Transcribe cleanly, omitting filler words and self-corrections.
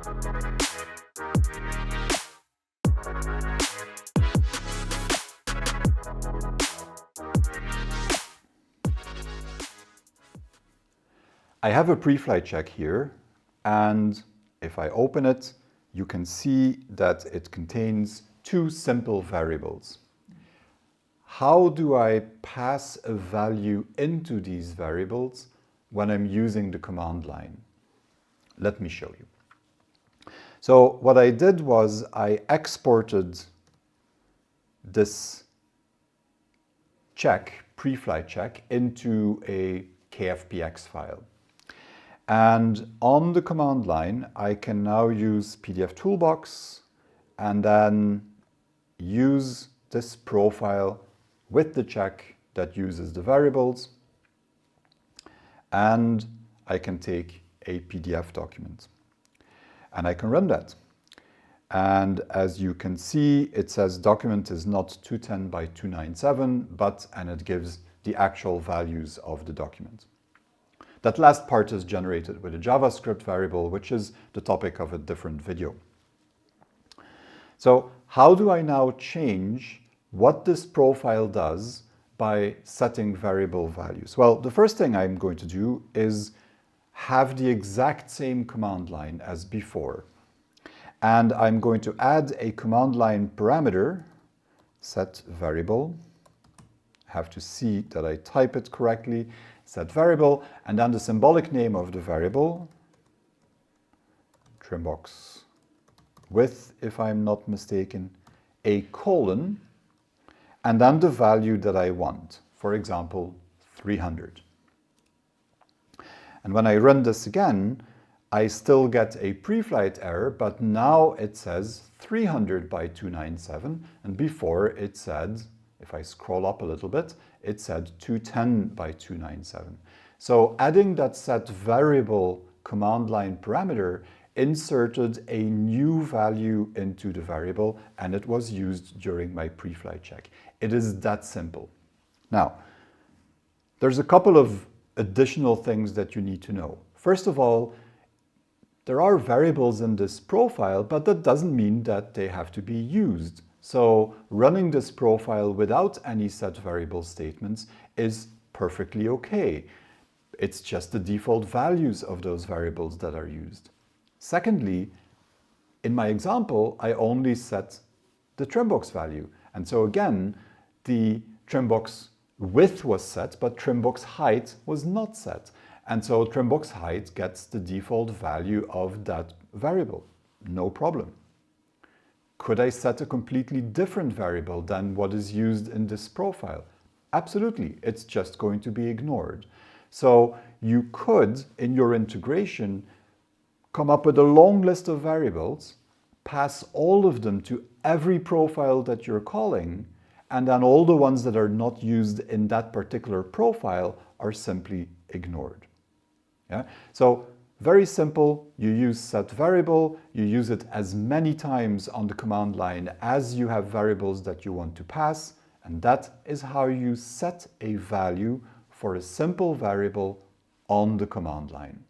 I have a pre-flight check here, and if I open it, you can see that it contains two simple variables. How do I pass a value into these variables when I'm using the command line? Let me show you. So what I did was I exported this check, pre-flight check, into a KFPX file. And on the command line, I can now use pdfToolbox and then use this profile with the check that uses the variables. And I can take a PDF document and I can run that. And as you can see, it says document is not 210 by 297, and it gives the actual values of the document. That last part is generated with a JavaScript variable, which is the topic of a different video. So how do I now change what this profile does by setting variable values? Well, the first thing I'm going to do is have the exact same command line as before. And I'm going to add a command line parameter, setvariable. Have to see that I type it correctly. Setvariable, and then the symbolic name of the variable, trimbox with, if I'm not mistaken, a colon, and then the value that I want, for example, 300. And when I run this again, I still get a pre-flight error, but now it says 300 by 297, and before it said, if I scroll up a little bit, it said 210 by 297. So adding that set variable command line parameter inserted a new value into the variable, and it was used during my pre-flight check. It is that simple. Now, there's a couple of additional things that you need to know. First of all, there are variables in this profile, but that doesn't mean that they have to be used. So running this profile without any set variable statements is perfectly okay. It's just the default values of those variables that are used. Secondly, in my example, I only set the trimbox value. And so again, the trimbox width was set, but trimbox height was not set. And so trimbox height gets the default value of that variable. No problem. Could I set a completely different variable than what is used in this profile? Absolutely, it's just going to be ignored. So you could, in your integration, come up with a long list of variables, pass all of them to every profile that you're calling, and then all the ones that are not used in that particular profile are simply ignored. Yeah? So very simple, you use set variable, you use it as many times on the command line as you have variables that you want to pass, and that is how you set a value for a simple variable on the command line.